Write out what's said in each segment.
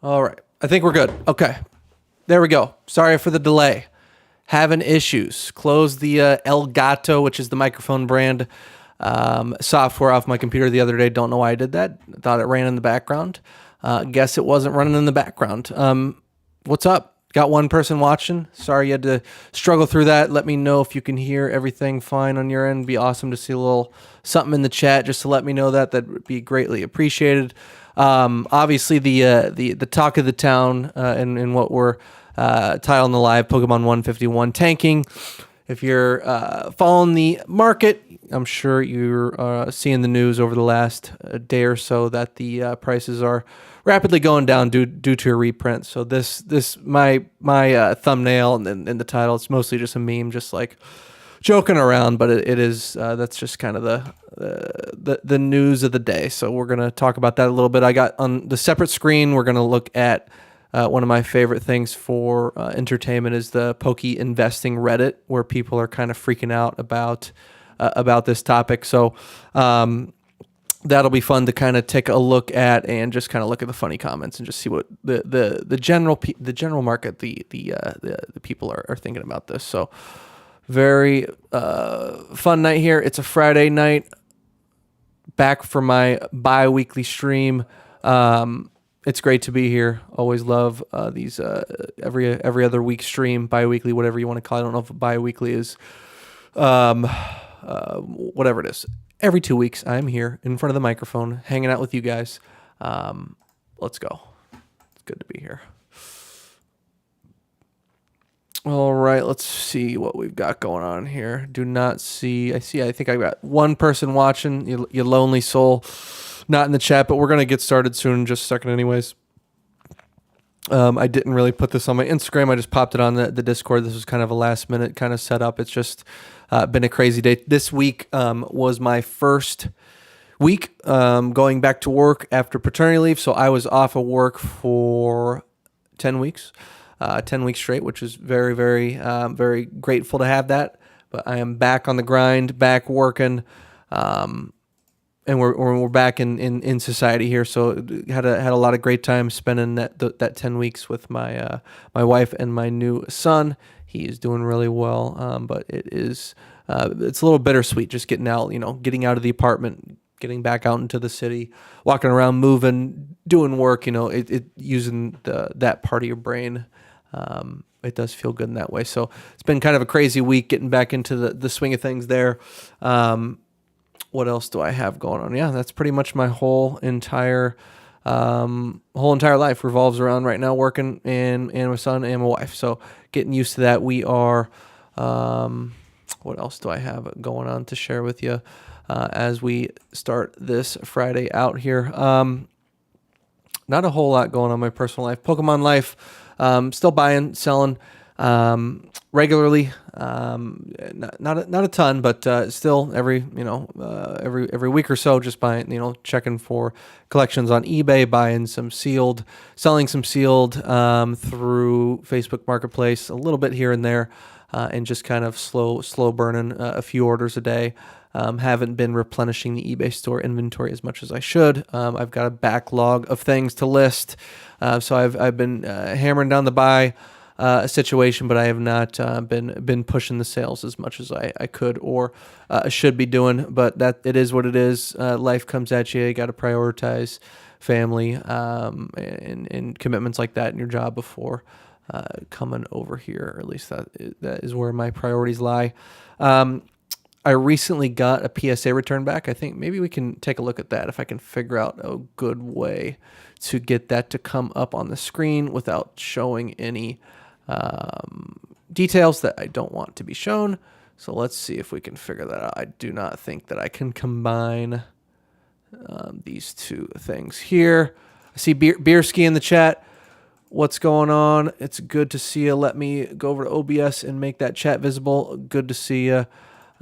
All right. I think we're good. Okay. There we go. Sorry for the delay. Having issues. Closed the Elgato, which is the microphone brand, software off my computer the other day. Don't know why I did that. Thought it ran in the background. Guess it wasn't running in the background. What's up? Got one person watching. Sorry you had to struggle through that. Let me know if you can hear everything fine on your end. Be awesome to see a little something in the chat just to let me know that. That would be greatly appreciated. Obviously, the talk of the town and what we're titling the live Pokemon 151 tanking. If you're following the market, I'm sure you're seeing the news over the last day or so that the prices are rapidly going down due to a reprint. So my thumbnail and the title, it's mostly just a meme, just like joking around, but it is that's just kind of the news of the day. So we're gonna talk about that a little bit. I got on the separate screen. We're gonna look at one of my favorite things for entertainment is the Poke investing Reddit, where people are kind of freaking out about this topic. So that'll be fun to kind of take a look at and just kind of look at the funny comments and just see what the general market, the people are thinking about this. So very fun night here. It's a Friday night. Back for my bi-weekly stream. It's great to be here. Always love these every other week stream, bi-weekly, whatever you want to call it. I don't know if bi-weekly is whatever it is. Every 2 weeks, I'm here in front of the microphone, hanging out with you guys. Let's go. It's good to be here. All right, let's see what we've got going on here. I think I got one person watching, you lonely soul, not in the chat, but we're going to get started soon in just a second anyways. I didn't really put this on my Instagram. I just popped it on the Discord. This was kind of a last minute kind of setup. It's just been a crazy day. This week was my first week going back to work after paternity leave. So I was off of work for 10 weeks. 10 weeks straight, which is very, very, very grateful to have that. But I am back on the grind, back working, and we're back in society here. So had a lot of great time spending that 10 weeks with my wife and my new son. He is doing really well, but it's a little bittersweet just getting out, getting out of the apartment, getting back out into the city, walking around, moving, doing work. Using that part of your brain. It does feel good in that way. So it's been kind of a crazy week getting back into the swing of things there. What else do I have going on? Yeah, that's pretty much my whole entire life revolves around right now working and my son and my wife. So getting used to that. We are, what else do I have going on to share with you as we start this Friday out here? Not a whole lot going on in my personal life. Pokemon life. Still buying, selling regularly. Not a ton, but still every week or so, just buying, checking for collections on eBay, buying some sealed, selling some sealed through Facebook Marketplace, a little bit here and there, and just kind of slow burning a few orders a day. Haven't been replenishing the eBay store inventory as much as I should. I've got a backlog of things to list. So I've been hammering down the buy situation, but I have not been pushing the sales as much as I could or should be doing. But that it is what it is. Life comes at you. You got to prioritize family and commitments like that in your job before coming over here. Or at least that is where my priorities lie. I recently got a PSA return back. I think maybe we can take a look at that if I can figure out a good way to get that to come up on the screen without showing any details that I don't want to be shown. So let's see if we can figure that out. I do not think that I can combine these two things here. I see Beerski in the chat. What's going on? It's good to see you. Let me go over to OBS and make that chat visible. Good to see you.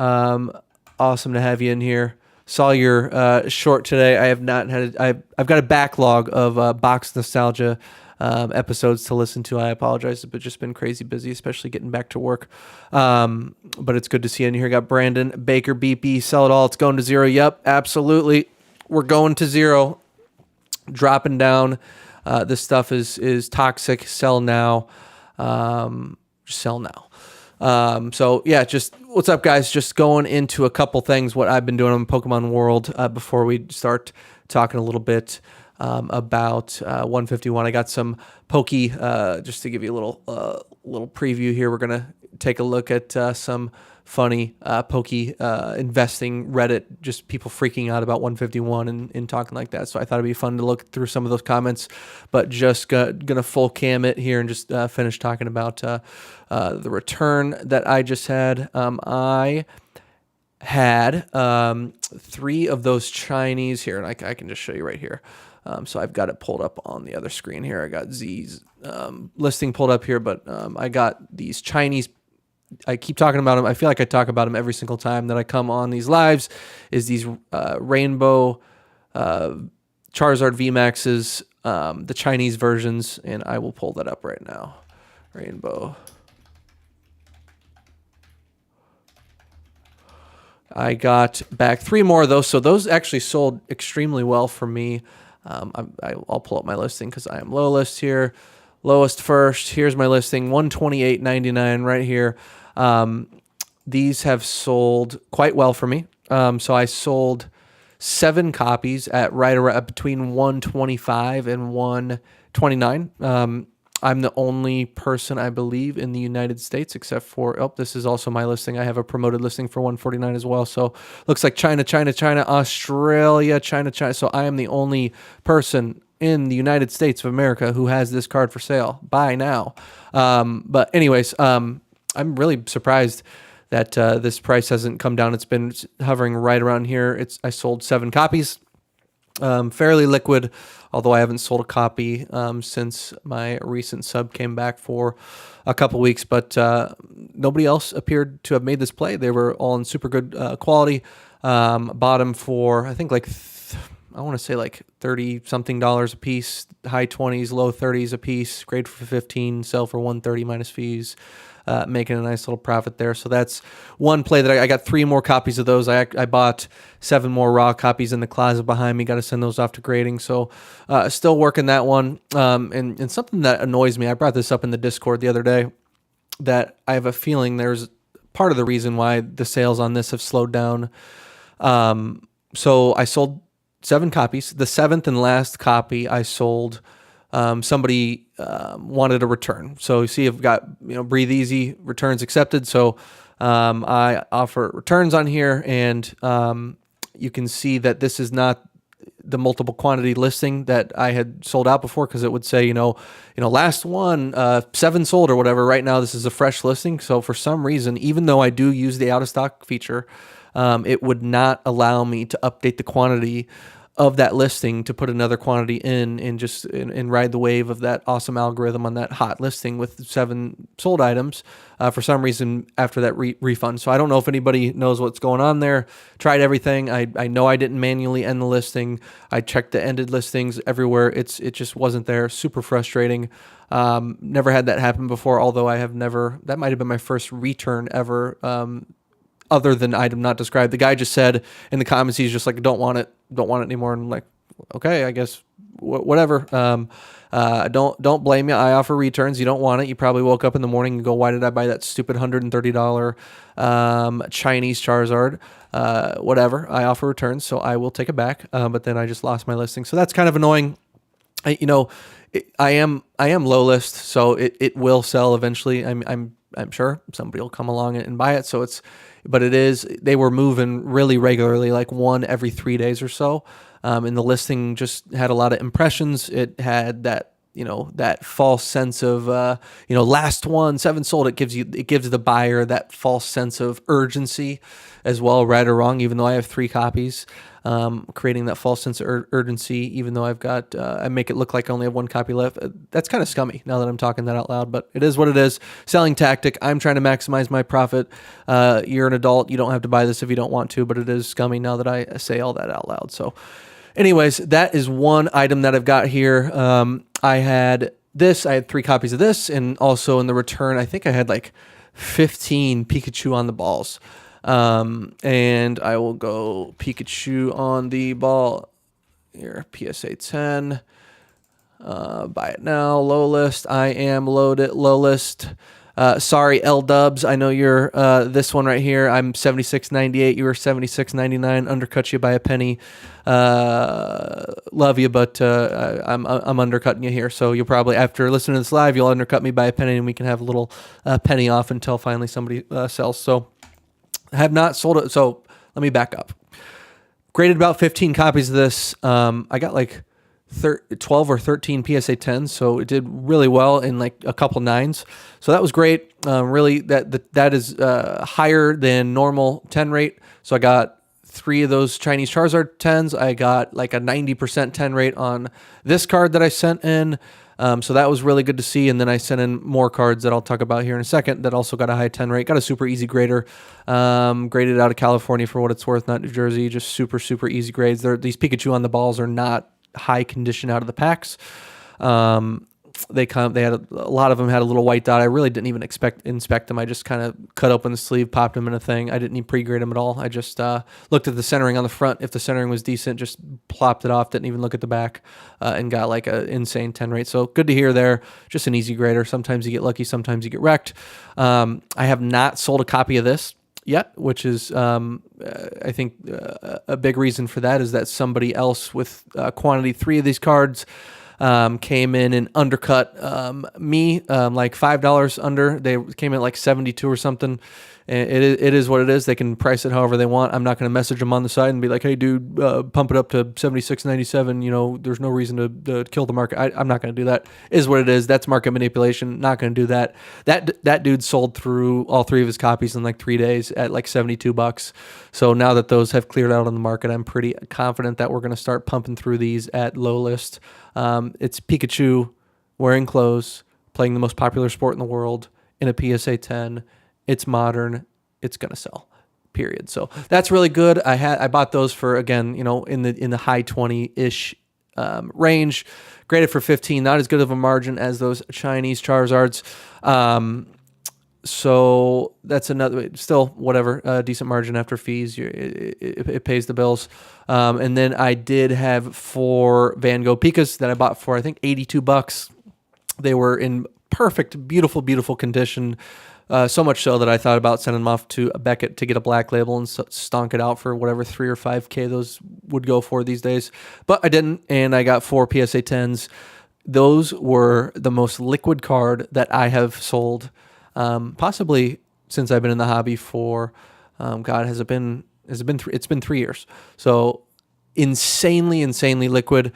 Awesome to have you in here. Saw your short today. I have not had. I've got a backlog of box nostalgia episodes to listen to. I apologize, but just been crazy busy, especially getting back to work. But it's good to see you in here. Got Brandon Baker BP. Sell it all. It's going to zero. Yep, absolutely. We're going to zero. Dropping down This stuff is toxic. Sell now. Sell now. So yeah, just what's up, guys? Just going into a couple things, what I've been doing on Pokemon World before we start talking a little bit about 151. I got some Pokey, just to give you a little preview here. We're gonna take a look at some funny Pokey investing Reddit, just people freaking out about 151 and talking like that. So I thought it'd be fun to look through some of those comments, but just gonna full cam it here and just finish talking about the return that I just had. I had 3 of those Chinese here, and I can just show you right here. So I've got it pulled up on the other screen here. I got Z's listing pulled up here, but I got these Chinese. I keep talking about them. I feel like I talk about them every single time that I come on these lives. Is these rainbow Charizard VMAXs, the Chinese versions, and I will pull that up right now. Rainbow. I got back 3 more of those, so those actually sold extremely well for me. I'll pull up my listing because I am low list here. Lowest first. Here's my listing, $128.99 right here. These have sold quite well for me. So I sold 7 copies at right around between 125 and 129. I'm the only person, I believe, in the United States, except for, this is also my listing. I have a promoted listing for 149 as well. So looks like China, Australia, China. So I am the only person in the United States of America who has this card for sale. Buy now. But anyways, I'm really surprised that this price hasn't come down. It's been hovering right around here. I sold 7 copies. Fairly liquid, although I haven't sold a copy since my recent sub came back for a couple weeks, but nobody else appeared to have made this play. They were all in super good quality. Bought them for, I think, I want to say like $30-something a piece, high 20s, low 30s a piece, grade for 15, sell for 130 minus fees. Making a nice little profit there. So that's one play that I got 3 more copies of those. I bought 7 more raw copies in the closet behind me. Got to send those off to grading. So still working that one. And something that annoys me, I brought this up in the Discord the other day, that I have a feeling there's part of the reason why the sales on this have slowed down. So I sold 7 copies. The 7th and last copy I sold, somebody wanted a return. So you see, I've got, breathe easy, returns accepted. So I offer returns on here, and you can see that this is not the multiple quantity listing that I had sold out before, because it would say, last one, 7 sold or whatever. Right now, this is a fresh listing. So for some reason, even though I do use the out of stock feature, it would not allow me to update the quantity of that listing to put another quantity in and just and ride the wave of that awesome algorithm on that hot listing with 7 sold items for some reason after that refund. So I don't know if anybody knows what's going on there. Tried everything. I know I didn't manually end the listing. I checked the ended listings everywhere. It just wasn't there. Super frustrating. Never had that happen before, although I have never, that might have been my first return ever, other than item not described. The guy just said in the comments, he's just like, don't want it anymore. And I'm like, okay, I guess whatever. Don't blame you. I offer returns. You don't want it. You probably woke up in the morning and go, why did I buy that stupid $130 Chinese Charizard? Whatever. I offer returns, so I will take it back. But then I just lost my listing. So that's kind of annoying. I am low list, so it will sell eventually. I'm sure somebody will come along and buy it. So they were moving really regularly, like one every 3 days or so. And the listing just had a lot of impressions. It had that, that false sense of, last one, 7 sold. It gives the buyer that false sense of urgency as well, right or wrong, even though I have 3 copies. Creating that false sense of urgency, even though I've got, I make it look like I only have 1 copy left. That's kind of scummy now that I'm talking that out loud, but it is what it is. Selling tactic. I'm trying to maximize my profit. You're an adult. You don't have to buy this if you don't want to, but it is scummy now that I say all that out loud. So anyways, that is one item that I've got here. I had 3 copies of this, and also in the return, I think I had like 15 Pikachu on the balls. And I will go Pikachu on the ball here, PSA 10. Buy it now. Low list. I am loaded. Low list. Sorry, L Dubs. I know you're this one right here. I'm 76.98. You were 76.99. Undercut you by a penny. Love you, but I'm undercutting you here. So you'll probably, after listening to this live, you'll undercut me by a penny, and we can have a little penny off until finally somebody sells. So I have not sold it. So let me back up. Graded about 15 copies of this. I got like 12 or 13 PSA 10s, so it did really well in like a couple 9s. So that was great. Really, that is higher than normal 10 rate. So I got 3 of those Chinese Charizard 10s. I got like a 90% 10 rate on this card that I sent in. So that was really good to see. And then I sent in more cards that I'll talk about here in a second that also got a high 10 rate. Got a super easy grader. Graded out of California for what it's worth, not New Jersey. Just super, super easy grades. These Pikachu on the balls are not high condition out of the packs. They had a lot of them had a little white dot. I really didn't even inspect them. I just kind of cut open the sleeve, popped them in a thing. I didn't even pre-grade them at all. I just looked at the centering on the front. If the centering was decent, just plopped it off. Didn't even look at the back, and got like an insane 10 rate. So good to hear there. Just an easy grader. Sometimes you get lucky, sometimes you get wrecked. I have not sold a copy of this yet, which is I think a big reason for that is that somebody else with quantity 3 of these cards came in and undercut me like $5 under. They came in at like 72 or something. And it is what it is. They can price it however they want. I'm not going to message them on the side and be like, hey, dude, pump it up to 76.97. You know, there's no reason to kill the market. I'm not going to do that. It is what it is. That's market manipulation. Not going to do that. That dude sold through all 3 of his copies in like 3 days at like $72. So now that those have cleared out on the market, I'm pretty confident that we're going to start pumping through these at low list. It's Pikachu wearing clothes, playing the most popular sport in the world in a PSA 10. It's modern. It's going to sell, period. So that's really good. I bought those for, again, you know, in the high 20-ish range. Graded for 15. Not as good of a margin as those Chinese Charizards. So that's another, still whatever, decent margin after fees. It pays the bills. And then I did have 4 Van Gogh Pikas that I bought for, I think, $82. They were in perfect, beautiful, beautiful condition. So much so that I thought about sending them off to Beckett to get a black label and stonk it out for whatever 3 or 5K those would go for these days. But I didn't, and I got 4 PSA 10s. Those were the most liquid card that I have sold, possibly since I've been in the hobby for, it's been 3 years. So insanely liquid.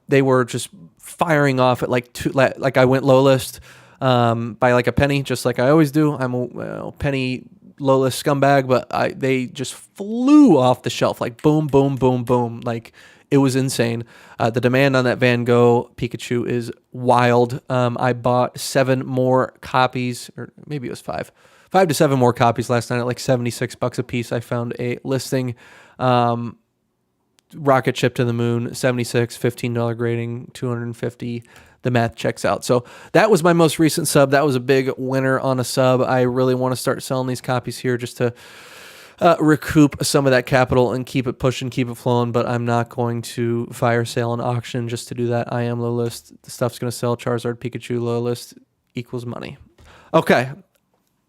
They were just firing off at like I went low list. By like a penny, just like I always do. I'm a penny low list scumbag, but they just flew off the shelf, like boom, boom, boom, boom. Like it was insane. The demand on that Van Gogh Pikachu is wild. I bought 7 more copies, or maybe it was 5 to 7 more copies last night at like $76 a piece. I found a listing. Rocket ship to the moon, 76, $15 grading, 250. The math checks out. So that was my most recent sub. That was a big winner on a sub. I really want to start selling these copies here just to recoup some of that capital and keep it pushing, keep it flowing. But I'm not going to fire sale and auction just to do that. I am low list. The stuff's going to sell. Charizard, Pikachu, low list equals money. Okay.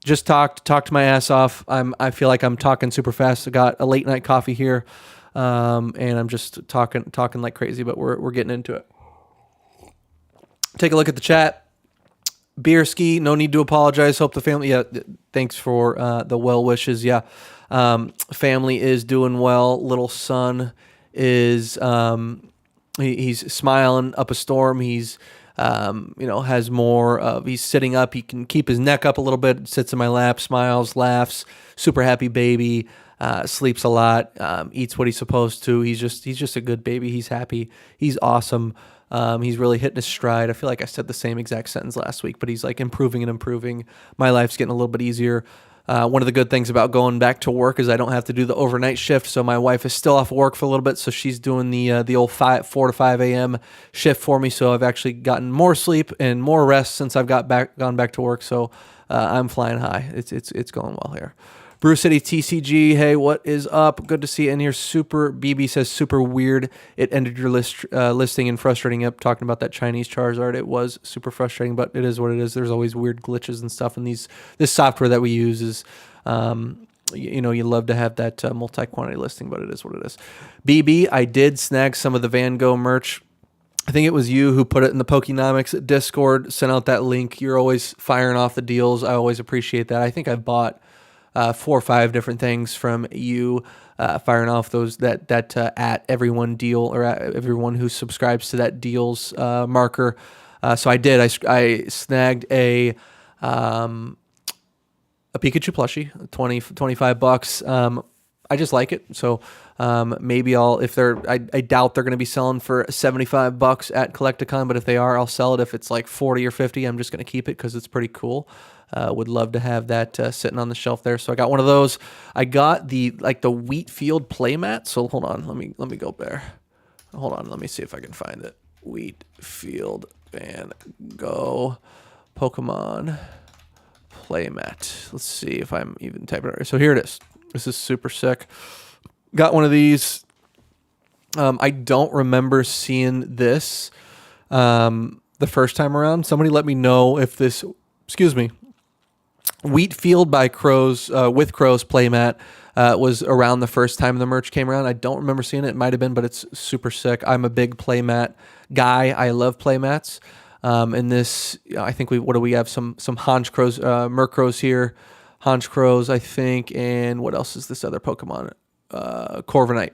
Just talked my ass off. I feel like I'm talking super fast. I got a late night coffee here. And I'm just talking like crazy, but we're getting into it. Take a look at the chat. Beer ski, no need to apologize. Hope the family, thanks for the well wishes. Yeah, family is doing well. Little son is he's smiling up a storm. He's has more of, he's sitting up. He can keep his neck up a little bit. Sits in my lap, smiles, laughs. Super happy baby. Sleeps a lot. Eats what he's supposed to. He's just a good baby. He's happy. He's awesome. He's really hitting his stride. I feel like I said the same exact sentence last week, but he's like improving and improving. My life's getting a little bit easier. One of the good things about going back to work is I don't have to do the overnight shift. So my wife is still off work for a little bit. So she's doing the old 4 to 5 a.m. shift for me. So I've actually gotten more sleep and more rest since I've gone back to work. So I'm flying high. It's going well here. Brew City TCG, hey, what is up? Good to see you in here. Super BB says super weird. It ended your listing and frustrating up talking about that Chinese Charizard. It was super frustrating, but it is what it is. There's always weird glitches and stuff, and this software that we use is, you love to have that multi-quantity listing, but it is what it is. BB, I did snag some of the Van Gogh merch. I think it was you who put it in the Pokenomics Discord, sent out that link. You're always firing off the deals. I always appreciate that. I think I've bought 4 or 5 different things from you, firing off those that at everyone deal, or at everyone who subscribes to that deals marker. So I did. I snagged a Pikachu plushie, 25 bucks. I just like it. So maybe I doubt they're going to be selling for 75 bucks at Collecticon, but if they are, I'll sell it. If it's like 40 or 50, I'm just going to keep it because it's pretty cool. Would love to have that sitting on the shelf there. So I got one of those. I got the Wheatfield playmat. So hold on, let me go there. Hold on, let me see if I can find it. Wheatfield Van Gogh Pokemon playmat. Let's see if I'm even typing it right. So here it is. This is super sick. Got one of these. I don't remember seeing this the first time around. Somebody let me know if this, Wheatfield by Crows, with Crows playmat was around the first time the merch came around. I don't remember seeing it. It might have been, but it's super sick. I'm a big playmat guy. I love playmats. And this, I think what do we have? Some Honch Crows, Murkrows here. Honch Crows, I think, and what else is this other Pokemon? Corviknight.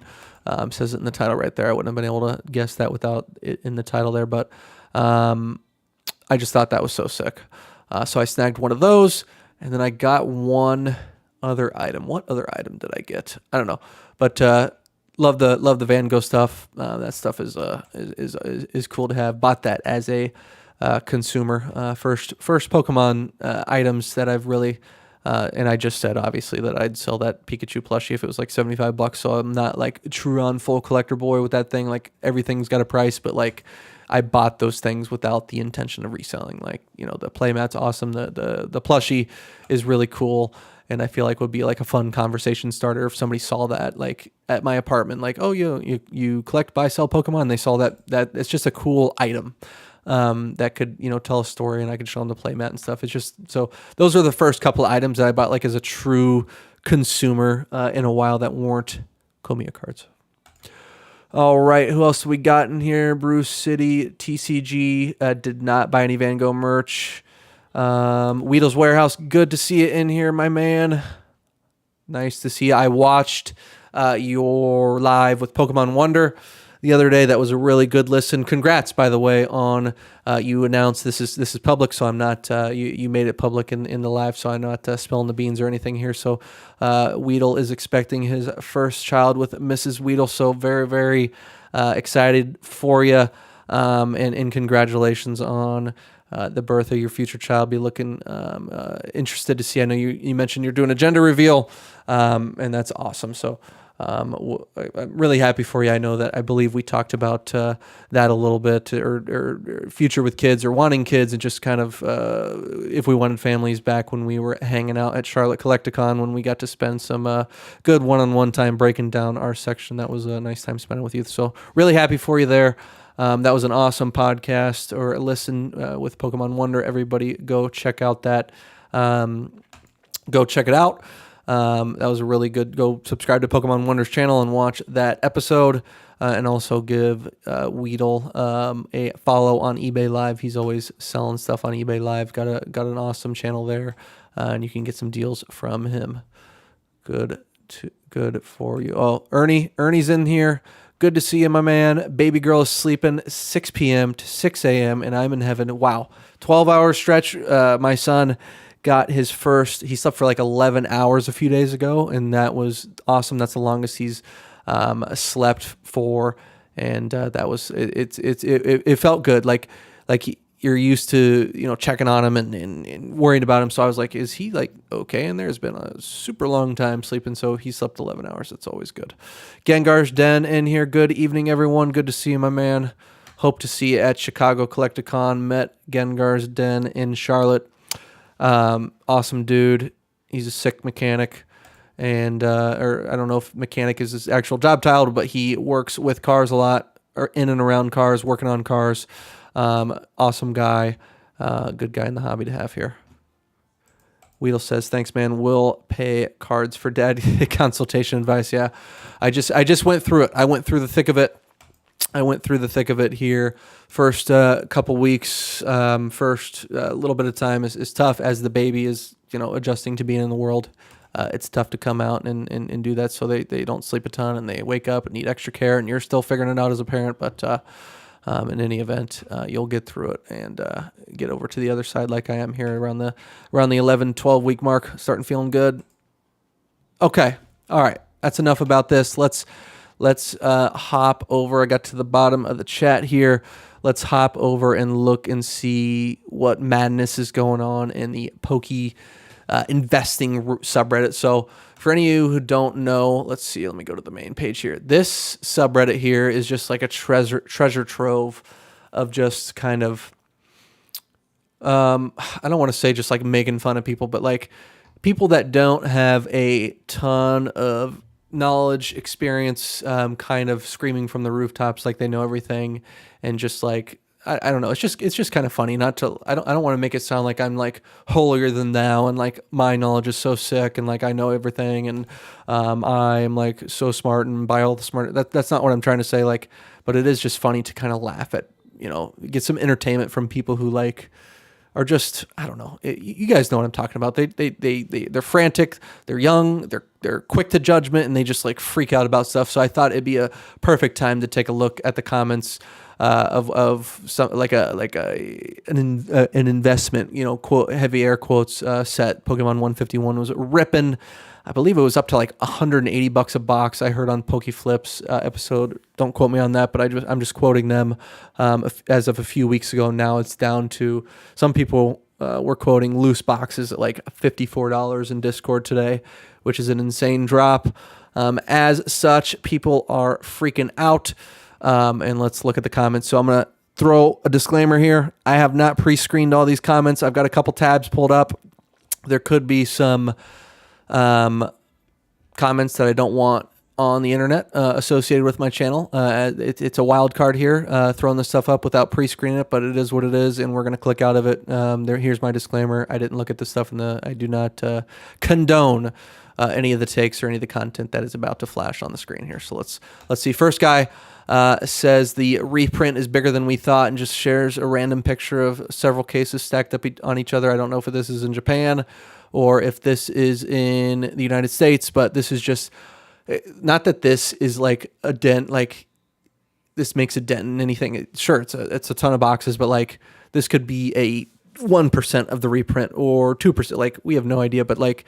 Says it in the title right there. I wouldn't have been able to guess that without it in the title there, but I just thought that was so sick. So I snagged one of those, and then I got one other item. What other item did I get? I don't know, but love the Van Gogh stuff. That stuff is cool to have. Bought that as a consumer. First Pokemon items that I've really. And I just said, obviously, that I'd sell that Pikachu plushie if it was like 75 bucks. So I'm not like a true on full collector boy with that thing. Like everything's got a price, but like I bought those things without the intention of reselling. Like, the playmat's awesome. The plushie is really cool. And I feel like would be like a fun conversation starter if somebody saw that like at my apartment, like, oh, you collect, buy, sell Pokemon. They saw that it's just a cool item. That could, tell a story, and I could show them the playmat and stuff. It's just, so those are the first couple of items that I bought like as a true consumer in a while that weren't Komiya cards. All right, who else we got in here? Bruce City TCG did not buy any Van Gogh merch. Weedle's Warehouse, good to see you in here, my man. Nice to see you. I watched your live with Pokemon Wonder the other day. That was a really good listen. Congrats, by the way, on you announced this is public, so I'm not you made it public in the live, so I'm not spilling the beans or anything here. So Weedle is expecting his first child with Mrs. Weedle, so very, very excited for you, and congratulations on the birth of your future child. Be looking interested to see. I know you mentioned you're doing a gender reveal, and that's awesome. So I'm really happy for you. I know that I believe we talked about that a little bit, or future with kids or wanting kids, and just kind of if we wanted families back when we were hanging out at Charlotte Collecticon, when we got to spend some good one-on-one time breaking down our section. That was a nice time spending with you. So really happy for you there. That was an awesome podcast or a listen with Pokemon Wonder. Everybody go check out that. Go check it out. That was a really good. Go subscribe to Pokemon Wonder's channel and watch that episode, and also give Weedle a follow on eBay Live. He's always selling stuff on eBay Live. Got an awesome channel there, and you can get some deals from him. Good for you. Oh, Ernie's in here. Good to see you, my man. Baby girl is sleeping 6 p.m. to 6 a.m. and I'm in heaven. Wow, 12-hour stretch. My son got his first. He slept for like 11 hours a few days ago, and that was awesome. That's the longest he's slept for, and that was it felt good. Like you're used to checking on him and worrying about him. So I was like, is he like okay? And there's been a super long time sleeping, so he slept 11 hours. That's always good. Gengar's Den in here. Good evening, everyone. Good to see you, my man. Hope to see you at Chicago Collecticon. Met Gengar's Den in Charlotte. Awesome dude. He's a sick mechanic. and or I don't know if mechanic is his actual job title, but he works with cars a lot, or in and around cars, working on cars. Awesome guy, good guy in the hobby to have here. Weedle says, "Thanks, man. We'll pay cards for dad consultation advice." Yeah, I just went through it. I went through the thick of it. Here. First couple weeks, first little bit of time is tough as the baby is, adjusting to being in the world. It's tough to come out and do that. So they don't sleep a ton and they wake up and need extra care, and you're still figuring it out as a parent. But in any event, you'll get through it and get over to the other side like I am here around the 11, 12 week mark, starting feeling good. Okay. All right. That's enough about this. Let's hop over. I got to the bottom of the chat here. Let's hop over and look and see what madness is going on in the Pokey investing subreddit. So for any of you who don't know, let's see. Let me go to the main page here. This subreddit here is just like a treasure trove of just kind of, I don't want to say just like making fun of people, but like people that don't have a ton of knowledge, experience, kind of screaming from the rooftops like they know everything, and just like I don't know. It's just kind of funny. Not to I don't want to make it sound like I'm like holier than thou and like my knowledge is so sick and like I know everything and I'm like so smart and buy all the smart. That's not what I'm trying to say. Like, but it is just funny to kind of laugh at, get some entertainment from people who like are just, I don't know. You guys know what I'm talking about. They're frantic, they're young, they're quick to judgment, and they just like freak out about stuff. So I thought it'd be a perfect time to take a look at the comments of some an investment, quote, heavy air quotes set. Pokemon 151 was ripping. I believe it was up to like $180 a box. I heard on PokeFlips episode. Don't quote me on that, but I'm just quoting them as of a few weeks ago. Now it's down to, some people were quoting loose boxes at like $54 in Discord today, which is an insane drop. As such, people are freaking out. And let's look at the comments. So I'm going to throw a disclaimer here. I have not pre-screened all these comments. I've got a couple tabs pulled up. There could be some comments that I don't want on the internet associated with my channel. It's a wild card here, throwing this stuff up without pre-screening it, but it is what it is, and we're going to click out of it. Here's my disclaimer. I didn't look at the stuff I do not condone any of the takes or any of the content that is about to flash on the screen here. So let's see. First guy says the reprint is bigger than we thought, and just shares a random picture of several cases stacked up on each other. I don't know if this is in Japan or if this is in the United States, but this is just, not that this is like a dent, like this makes a dent in anything. Sure, it's a ton of boxes, but like this could be a 1% of the reprint or 2%. Like we have no idea, but like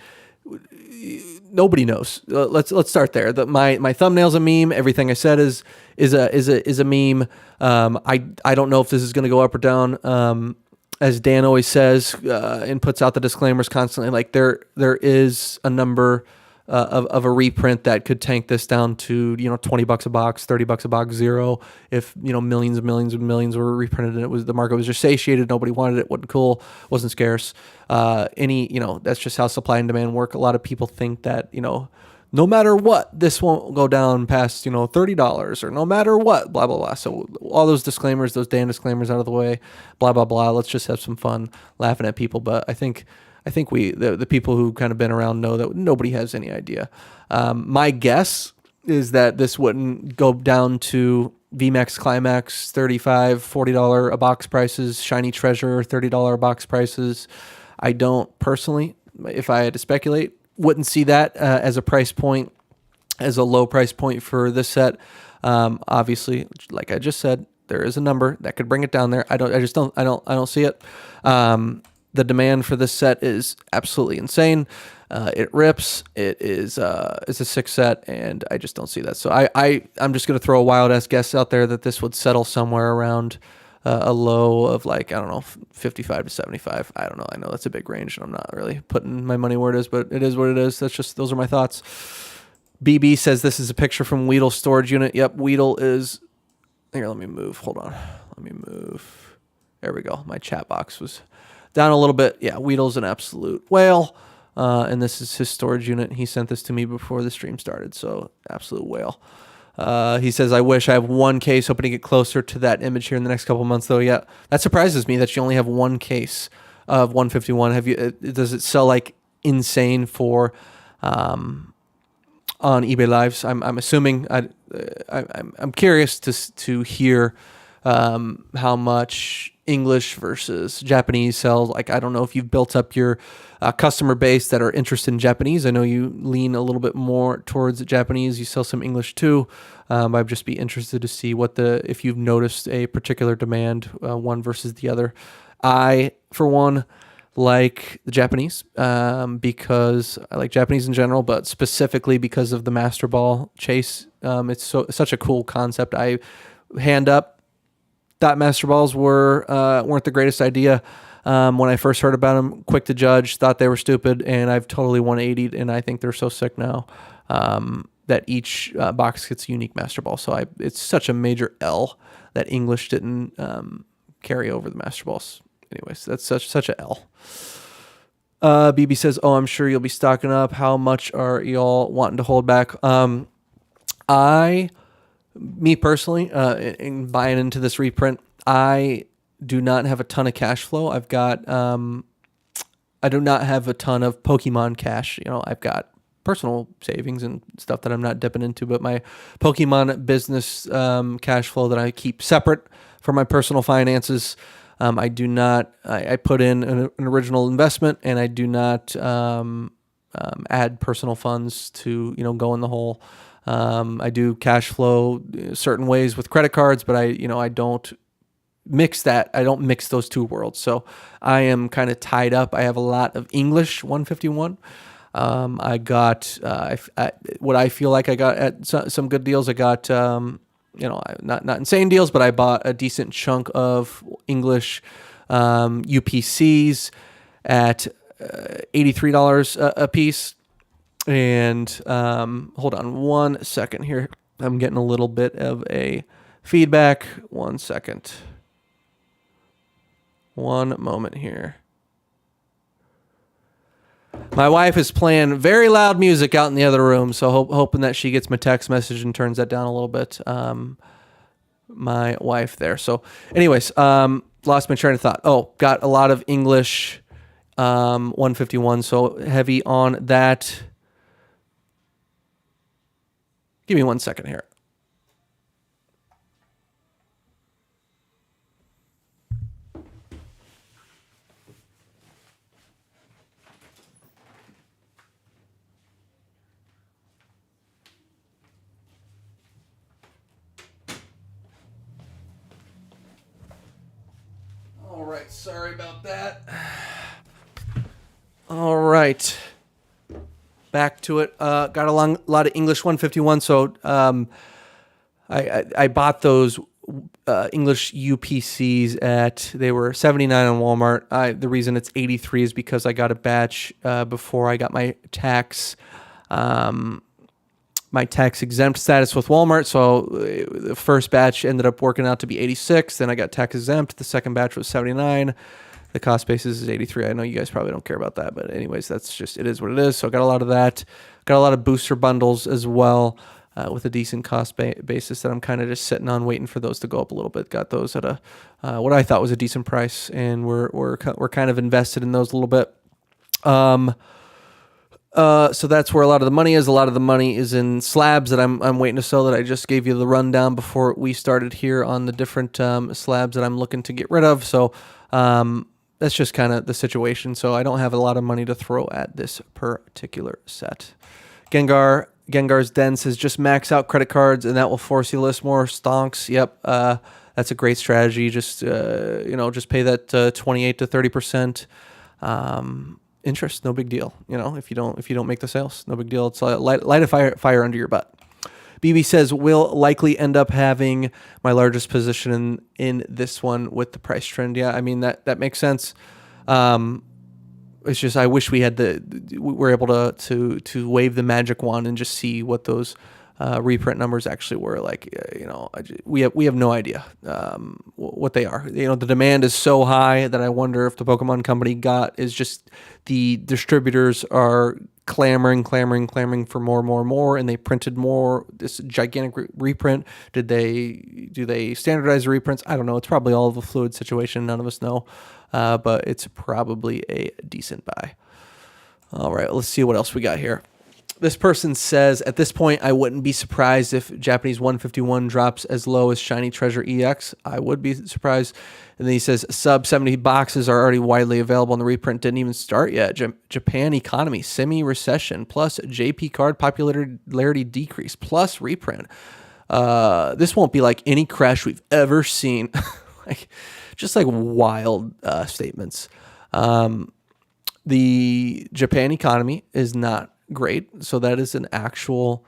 nobody knows. Let's start there. My thumbnail's a meme. Everything I said is a meme. I don't know if this is going to go up or down. As Dan always says, and puts out the disclaimers constantly, like there is a number of a reprint that could tank this down to, $20 a box, $30 a box, zero. If, millions and millions and millions were reprinted and the market was just satiated, nobody wanted it, wasn't cool, wasn't scarce. That's just how supply and demand work. A lot of people think that, no matter what, this won't go down past, $30 or no matter what, blah, blah, blah. So all those disclaimers, those Dan disclaimers out of the way, blah, blah, blah. Let's just have some fun laughing at people. But I think the people who kind of been around know that nobody has any idea. My guess is that this wouldn't go down to VMAX Climax, $35, $40 a box prices, Shiny Treasure, $30 a box prices. I don't personally, if I had to speculate, wouldn't see that as a price point, as a low price point for this set. Obviously, like I just said, there is a number that could bring it down there. I don't see it. The demand for this set is absolutely insane. It rips. It's a sick set, and I just don't see that. So I'm just going to throw a wild ass guess out there that this would settle somewhere around a low of like, I don't know, 55 to 75. I don't know. I know that's a big range, and I'm not really putting my money where it is, but it is what it is. Those are my thoughts. BB says this is a picture from Weedle's storage unit. Yep, Weedle is here. Let me move. Hold on. Let me move. There we go. My chat box was down a little bit. Yeah, Weedle's an absolute whale. and this is his storage unit. He sent this to me before the stream started, so absolute whale. He says, I wish I have one case, hoping to get closer to that image here in the next couple of months, though. Yeah, that surprises me that you only have one case of 151. Have you? Does it sell like insane for on eBay Lives? I'm assuming. I'm curious to hear how much English versus Japanese sells. Like, I don't know if you've built up your customer base that are interested in Japanese. I know you lean a little bit more towards Japanese. You sell some English too. I'd just be interested to see if you've noticed a particular demand, one versus the other. I, for one, like the Japanese because I like Japanese in general, but specifically because of the Master Ball chase. It's such a cool concept. I hand up thought Master Balls weren't the greatest idea when I first heard about them. Quick to judge, thought they were stupid, and I've totally 180'd, and I think they're so sick now that each box gets a unique Master Ball. So it's such a major L that English didn't carry over the Master Balls. Anyways, that's such a L. BB says, "Oh, I'm sure you'll be stocking up. How much are y'all wanting to hold back?" Me personally, in buying into this reprint, I do not have a ton of cash flow. I do not have a ton of Pokemon cash. I've got personal savings and stuff that I'm not dipping into, but my Pokemon business cash flow that I keep separate from my personal finances. I do not. I put in an original investment, and I do not add personal funds to go in the hole. I do cash flow certain ways with credit cards, but I don't mix that. I don't mix those two worlds. So I am kind of tied up. I have a lot of English 151. I got what I feel like I got at some good deals. I got. Not insane deals, but I bought a decent chunk of English UPCs at $83 a piece. And hold on 1 second here. I'm getting a little bit of a feedback. 1 second. One moment here. My wife is playing very loud music out in the other room, so hoping that she gets my text message and turns that down a little bit. My wife there. So anyways, lost my train of thought. Oh, got a lot of English 151, so heavy on that. Give me 1 second here. All right, sorry about that. All right, back to it. Got a lot of English 151, so I bought those English UPCs they were $79 on Walmart. The reason it's 83 is because I got a batch before I got my tax exempt status with Walmart. So the first batch ended up working out to be 86. Then I got tax exempt. The second batch was 79. The cost basis is 83. I know you guys probably don't care about that, but anyways, it is what it is. So I got a lot of that. Got a lot of booster bundles as well with a decent cost basis that I'm kind of just sitting on, waiting for those to go up a little bit. Got those at what I thought was a decent price, and we're kind of invested in those a little bit. So that's where a lot of the money is. A lot of the money is in slabs that I'm waiting to sell, that I just gave you the rundown before we started here on the different slabs that I'm looking to get rid of. So that's just kind of the situation. So I don't have a lot of money to throw at this particular set. Gengar's Den says, just max out credit cards and that will force you to list more stonks. Yep. That's a great strategy. Just pay that 28 to 30% interest. No big deal. If you don't make the sales, no big deal. It's light a fire under your butt. BB says, will likely end up having my largest position in this one with the price trend. Yeah, I mean, that makes sense. It's just, I wish we were able to wave the magic wand and just see what those reprint numbers actually were. Like, we have no idea what they are. The demand is so high that I wonder if the Pokemon Company is just the distributors are clamoring for more, and they printed more. This gigantic reprint. Do they standardize the reprints? I don't know. It's probably all of a fluid situation. None of us know, but it's probably a decent buy. All right, let's see what else we got here. This person says, at this point, I wouldn't be surprised if Japanese 151 drops as low as Shiny Treasure EX. I would be surprised. And then he says, sub 70 boxes are already widely available, and the reprint didn't even start yet. Japan economy, semi-recession, plus JP card popularity decrease, plus reprint. This won't be like any crash we've ever seen. Just wild statements. The Japan economy is not great, so that is an actual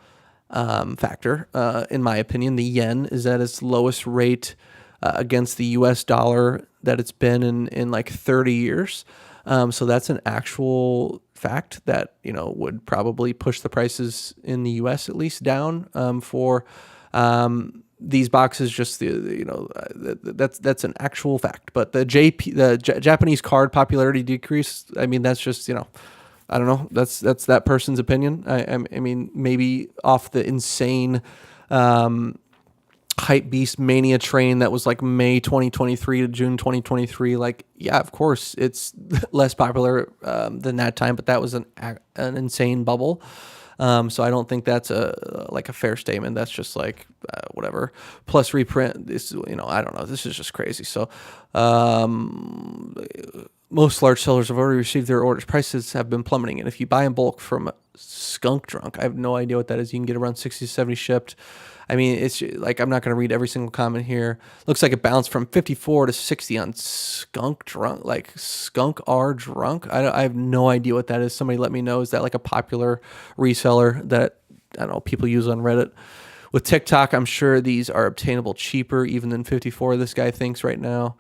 factor. In my opinion, the yen is at its lowest rate against the US dollar that it's been in 30 years. So that's an actual fact that would probably push the prices in the US at least down for these boxes. Just that's an actual fact. But the Japanese card popularity decrease, I mean, that's just I don't know. That's that person's opinion. I mean, maybe off the insane hype beast mania train that was like May 2023 to June 2023. Yeah, of course it's less popular than that time, but that was an insane bubble. So I don't think that's a fair statement. That's just whatever. Plus reprint. This I don't know. This is just crazy. So. Most large sellers have already received their orders. Prices have been plummeting. And if you buy in bulk from Skunk Drunk, I have no idea what that is. You can get around 60 to 70 shipped. I mean, it's I'm not going to read every single comment here. Looks like it bounced from 54 to 60 on Skunk Drunk, Skunk R Drunk. I have no idea what that is. Somebody let me know. Is that a popular reseller that, I don't know, people use on Reddit? With TikTok, I'm sure these are obtainable cheaper even than 54, this guy thinks right now.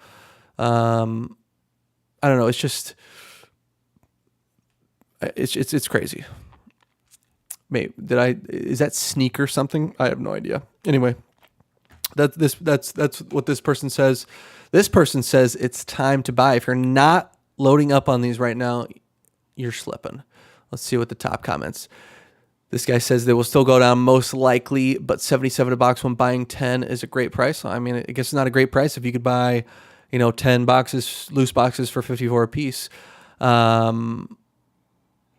I don't know. It's just, it's crazy. Maybe is that sneaker something? I have no idea. Anyway, that's what this person says. This person says it's time to buy. If you're not loading up on these right now, you're slipping. Let's see what the top comments. This guy says they will still go down most likely, but 77 a box when buying 10 is a great price. I mean, I guess it's not a great price if you could buy 10 boxes, loose boxes for 54 a piece. I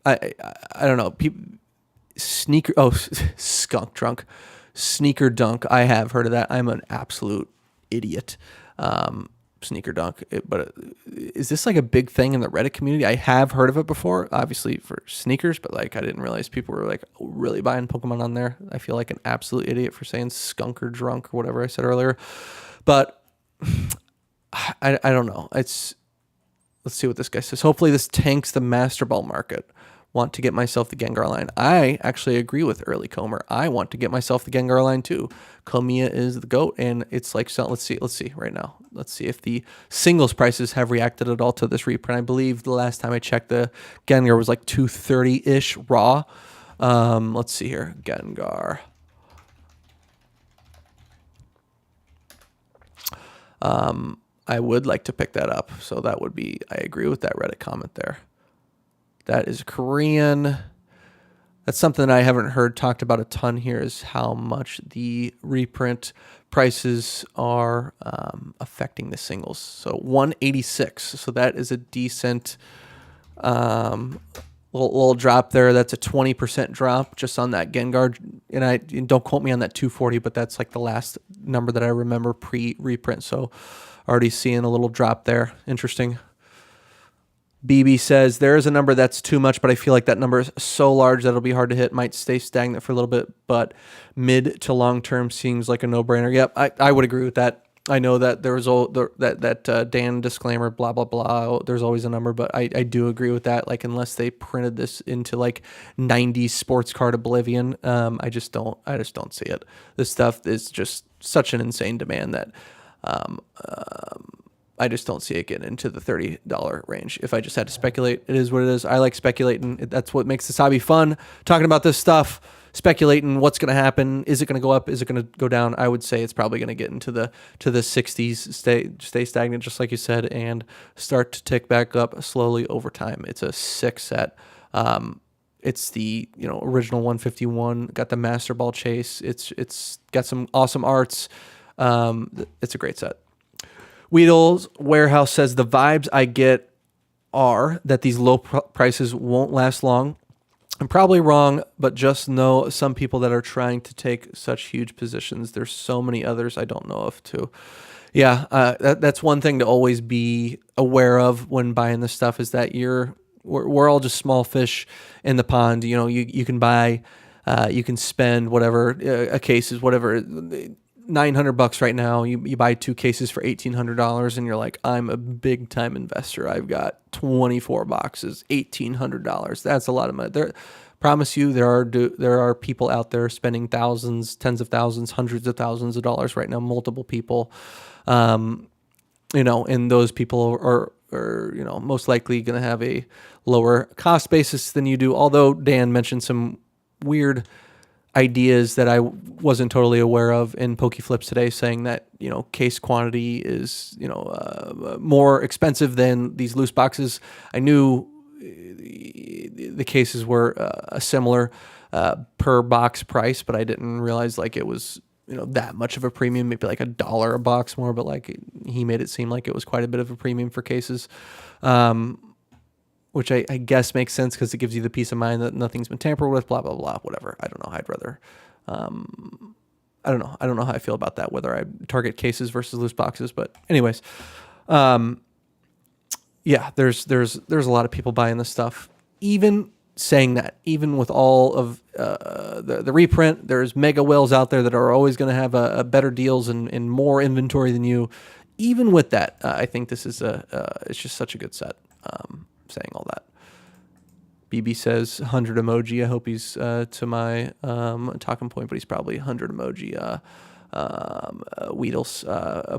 don't know. Skunk Drunk, Sneaker Dunk. I have heard of that. I'm an absolute idiot. Sneaker Dunk. But is this a big thing in the Reddit community? I have heard of it before, obviously for sneakers, but I didn't realize people were really buying Pokemon on there. I feel like an absolute idiot for saying skunk or drunk or whatever I said earlier. But I don't know. Let's see what this guy says. Hopefully this tanks the Master Ball market. Want to get myself the Gengar line. I actually agree with Early Comer. I want to get myself the Gengar line too. Komiya is the GOAT, and it's let's see right now. Let's see if the singles prices have reacted at all to this reprint. I believe the last time I checked, the Gengar was 230-ish raw. Let's see here. Gengar. I would like to pick that up. So that would be, I agree with that Reddit comment there. That is Korean. That's something that I haven't heard talked about a ton here, is how much the reprint prices are affecting the singles. So 186. So that is a decent little drop there. That's a 20% drop just on that Gengar. And don't quote me on that 240, but that's the last number that I remember pre-reprint. So already seeing a little drop there. Interesting. BB says, there is a number that's too much, but I feel like that number is so large that it'll be hard to hit. Might stay stagnant for a little bit, but mid to long term seems like a no-brainer. Yep, I would agree with that. I know that there was that Dan disclaimer, blah, blah, blah. There's always a number, but I do agree with that. Unless they printed this into 90s sports card oblivion, I just don't see it. This stuff is just such an insane demand that I just don't see it getting into the $30 range. If I just had to speculate, it is what it is. I like speculating. That's what makes this hobby fun. Talking about this stuff, speculating what's going to happen. Is it going to go up? Is it going to go down? I would say it's probably going to get into the 60s, stay stagnant, just like you said, and start to tick back up slowly over time. It's a sick set. It's the original 151. Got the Master Ball chase. It's got some awesome arts. It's a great set. Weedle's Warehouse says the vibes I get are that these low prices won't last long. I'm probably wrong, but just know some people that are trying to take such huge positions. There's so many others I don't know of too. Yeah, that's one thing to always be aware of when buying this stuff is that we're all just small fish in the pond. You can buy, you can spend whatever a case is whatever. $900 right now. You buy 2 cases for $1,800 and you're like, I'm a big time investor. I've got 24 boxes, $1,800. That's a lot of money. Promise you, there are people out there spending thousands, tens of thousands, hundreds of thousands of dollars right now. Multiple people, and those people are most likely going to have a lower cost basis than you do. Although Dan mentioned some weird ideas that I wasn't totally aware of in PokeFlips today, saying that case quantity is more expensive than these loose boxes. I knew the cases were a similar per box price, but I didn't realize it was that much of a premium. Maybe like $1 a box more, but he made it seem like it was quite a bit of a premium for cases. Which I guess makes sense because it gives you the peace of mind that nothing's been tampered with, blah, blah, blah, whatever. I don't know. I'd rather, I don't know. I don't know how I feel about that, whether I target cases versus loose boxes. But anyways, yeah, there's a lot of people buying this stuff. Even saying that, even with all of the reprint, there's mega whales out there that are always going to have a better deals and more inventory than you. Even with that, I think this is it's just such a good set. Saying all that. BB says 100 emoji. I hope he's to my talking point, but he's probably 100 emoji. Weedle's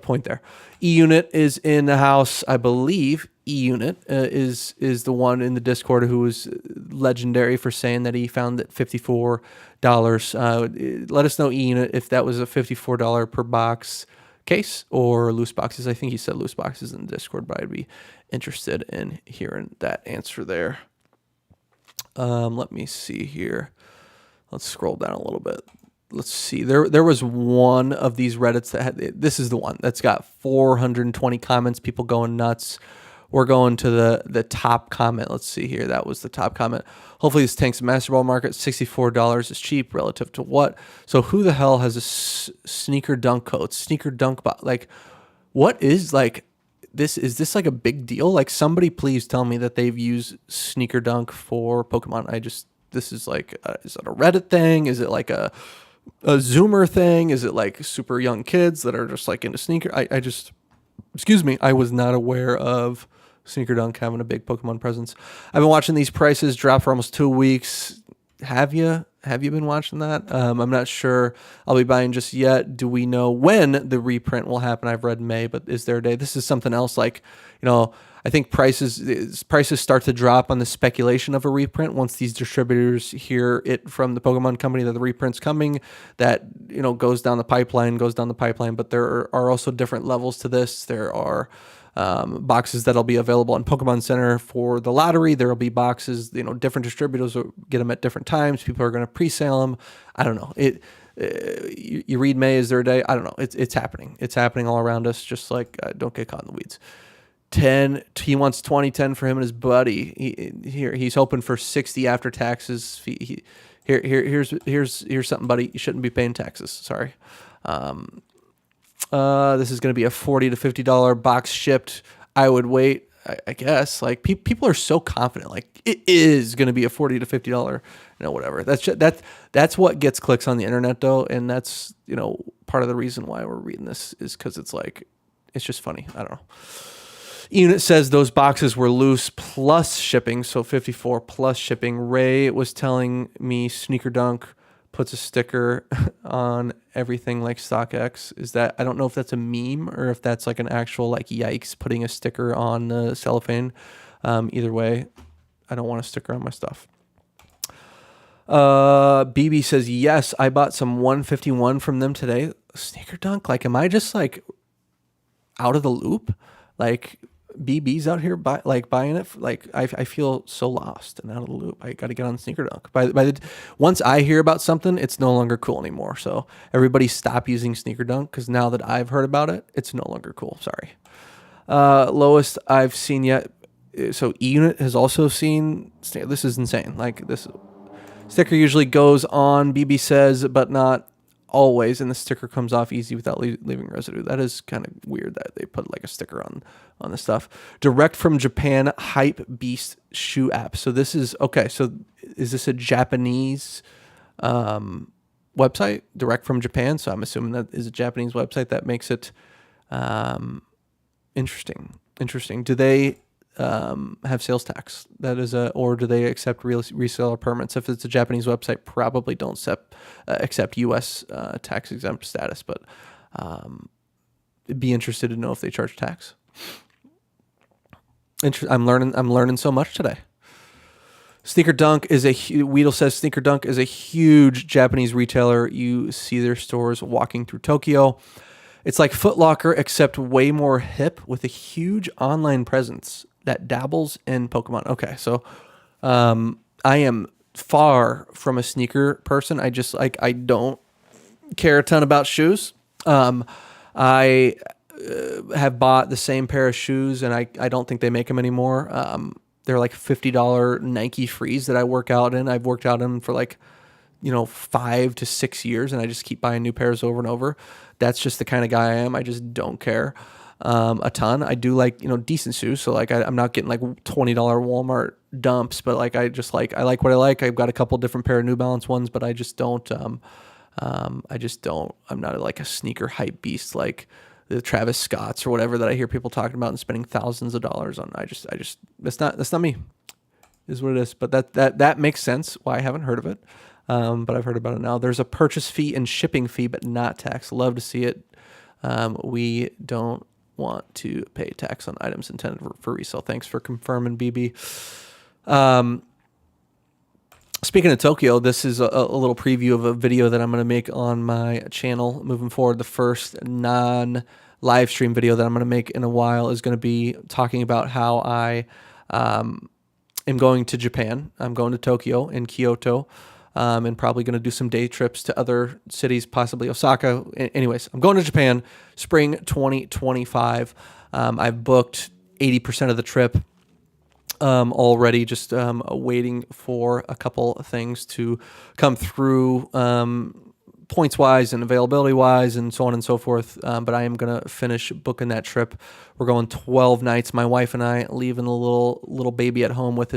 point there. E-Unit is in the house, I believe. E-Unit is the one in the Discord who was legendary for saying that he found it $54. Let us know, E-Unit, if that was a $54 per box case or loose boxes. I think he said loose boxes in the Discord, but I'd be interested in hearing that answer there. Let me see here. Let's scroll down a little bit. Let's see. There was one of these Reddits that had, this is the one that's got 420 comments, people going nuts. We're going to the top comment. Let's see here. That was the top comment. Hopefully this tanks the Master Ball market. $64 is cheap relative to what? So who the hell has a sneaker dunk coat? Sneaker dunk what is this? Is this a big deal? Somebody please tell me that they've used sneaker dunk for Pokemon. This is is it a Reddit thing? Is it a Zoomer thing? Is it super young kids that are just into sneaker? Excuse me, I was not aware of Sneaker Dunk having a big Pokemon presence. I've been watching these prices drop for almost 2 weeks. Have you been watching that? I'm not sure I'll be buying just yet. Do we know when the reprint will happen? I've read May, but is there a day? This is something else. I think prices start to drop on the speculation of a reprint once these distributors hear it from the Pokemon company that the reprint's coming. That goes down the pipeline. But there are also different levels to this. There are boxes that'll be available on Pokemon Center for the lottery. There will be boxes, different distributors will get them at different times. People are going to pre-sale them. I don't know. You read May, is there a day? I don't know. It's happening. It's happening all around us. Just don't get caught in the weeds. 10. He wants 2010 for him and his buddy. He's hoping for 60 after taxes. Here's something, buddy. You shouldn't be paying taxes. Sorry. This is going to be a $40 to $50 box shipped. I would wait. I guess people are so confident. It is going to be a $40 to $50. Whatever. That's what gets clicks on the internet though, and that's part of the reason why we're reading this is because it's just funny. I don't know. Unit says those boxes were loose plus shipping, so 54 plus shipping. Ray was telling me Sneaker Dunk puts a sticker on everything like StockX. Is that, I don't know if that's a meme or if that's like an actual like yikes putting a sticker on cellophane. Either way, I don't want a sticker on my stuff. BB says, yes, I bought some 151 from them today. Sneaker Dunk? Like, am I just like out of the loop? Like, BB's out here buying it. Like, I feel so lost and out of the loop. I got to get on Sneaker Dunk. Once I hear about something, it's no longer cool anymore. So everybody stop using Sneaker Dunk, because now that I've heard about it, it's no longer cool. Sorry. Lowest I've seen yet. So E-Unit has also seen. This is insane. Like, this sticker usually goes on, BB says, but not always, and the sticker comes off easy without leaving residue. That is kind of weird that they put like a sticker on the stuff. Direct from Japan Hype Beast shoe app. So this is okay. So is this a Japanese website? Direct from Japan. So I'm assuming that is a Japanese website. That makes it interesting. Do they have sales tax? That is or do they accept reseller permits? If it's a Japanese website, probably don't accept U.S. tax exempt status, but it'd be interested to know if they charge tax. I'm learning so much today. Sneaker Dunk is Weedle says Sneaker Dunk is a huge Japanese retailer. You see their stores walking through Tokyo. It's like Foot Locker, except way more hip with a huge online presence that dabbles in Pokemon. Okay, so I am far from a sneaker person. I just I don't care a ton about shoes. I have bought the same pair of shoes, and I don't think they make them anymore. They're like $50 Nike Frees that I work out in. I've worked out in for like 5 to 6 years, and I just keep buying new pairs over and over. That's just the kind of guy I am. I just don't care a ton. I do like decent shoes, so like I'm not getting like $20 Walmart dumps, but like I like what I like. I've got a couple different pair of New Balance ones, but I just don't. I'm not like a sneaker hype beast like the Travis Scotts or whatever that I hear people talking about and spending thousands of dollars on. I just that's not me. Is what it is. But that makes sense why I haven't heard of it. But I've heard about it now. There's a purchase fee and shipping fee, but not tax. Love to see it. We don't want to pay tax on items intended for resale. Thanks for confirming, BB. Speaking of Tokyo, this is a little preview of a video that I'm going to make on my channel moving forward. The first non-live stream video that I'm going to make in a while is going to be talking about how I am going to Japan. I'm going to Tokyo and Kyoto. And probably going to do some day trips to other cities, possibly Osaka. Anyways, I'm going to Japan, spring 2025. I've booked 80% of the trip already, just waiting for a couple of things to come through points-wise and availability-wise and so on and so forth. But I am going to finish booking that trip. We're going 12 nights. My wife and I leaving the little baby at home with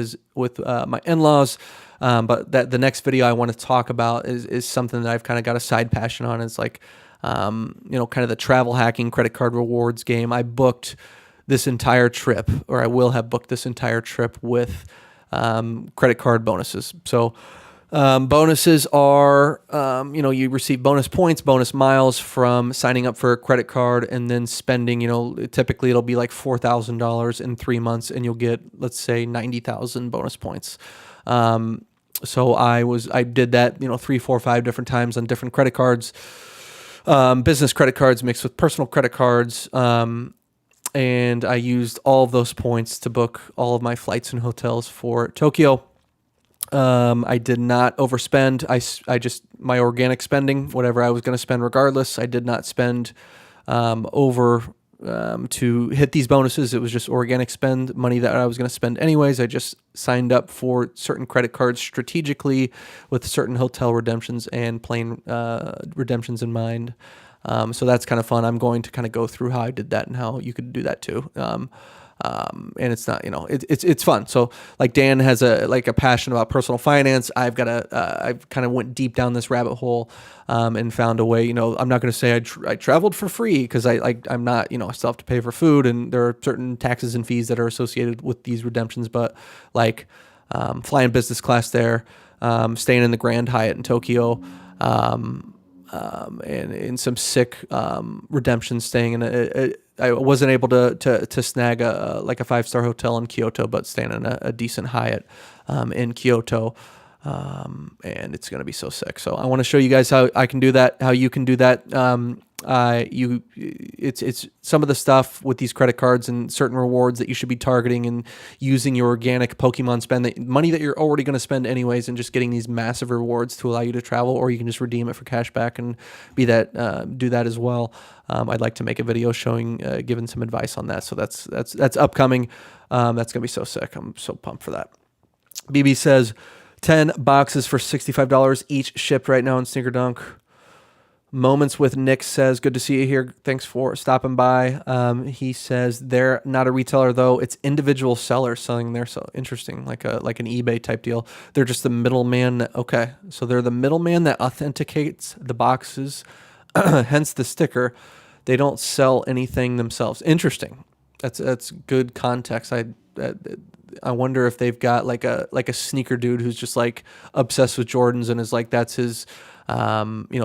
my in-laws. But the next video I want to talk about is something that I've kind of got a side passion on. It's like, kind of the travel hacking credit card rewards game. I booked this entire trip, or I will have booked this entire trip with credit card bonuses. So bonuses are, you receive bonus points, bonus miles from signing up for a credit card and then spending, typically it'll be like $4,000 in 3 months and you'll get, let's say 90,000 bonus points. So I did that, 3, 4, 5 different times on different credit cards, business credit cards mixed with personal credit cards. And I used all of those points to book all of my flights and hotels for Tokyo. I did not overspend. I just, my organic spending, whatever I was going to spend regardless, I did not spend, over, to hit these bonuses. It was just organic spend, money that I was going to spend anyways. I just signed up for certain credit cards strategically with certain hotel redemptions and plane redemptions in mind. So that's kind of fun. I'm going to kind of go through how I did that and how you could do that too. And it's not, it's fun. So like Dan has a passion about personal finance. I've kind of went deep down this rabbit hole, and found a way, I'm not going to say I traveled for free because I'm not, I still have to pay for food and there are certain taxes and fees that are associated with these redemptions, but like, flying business class there, staying in the Grand Hyatt in Tokyo, and some sick redemptions staying in I wasn't able to snag a 5-star hotel in Kyoto, but staying in a decent Hyatt in Kyoto. And it's going to be so sick. So I want to show you guys how I can do that, how you can do that. It's some of the stuff with these credit cards and certain rewards that you should be targeting and using your organic Pokemon spend, money that you're already going to spend anyways, and just getting these massive rewards to allow you to travel, or you can just redeem it for cash back and do that as well. I'd like to make a video showing, giving some advice on that. So that's upcoming. That's going to be so sick. I'm so pumped for that. BB says 10 boxes for $65 each shipped right now in Sneaker Dunk. Moments with Nick says, good to see you here. Thanks for stopping by. He says they're not a retailer though. It's individual sellers selling there. So interesting, like an eBay type deal. They're just the middleman. Okay. So they're the middleman that authenticates the boxes, hence the sticker. They don't sell anything themselves. Interesting. That's good context. I wonder if they've got like a sneaker dude who's just like obsessed with Jordans and is like, that's his,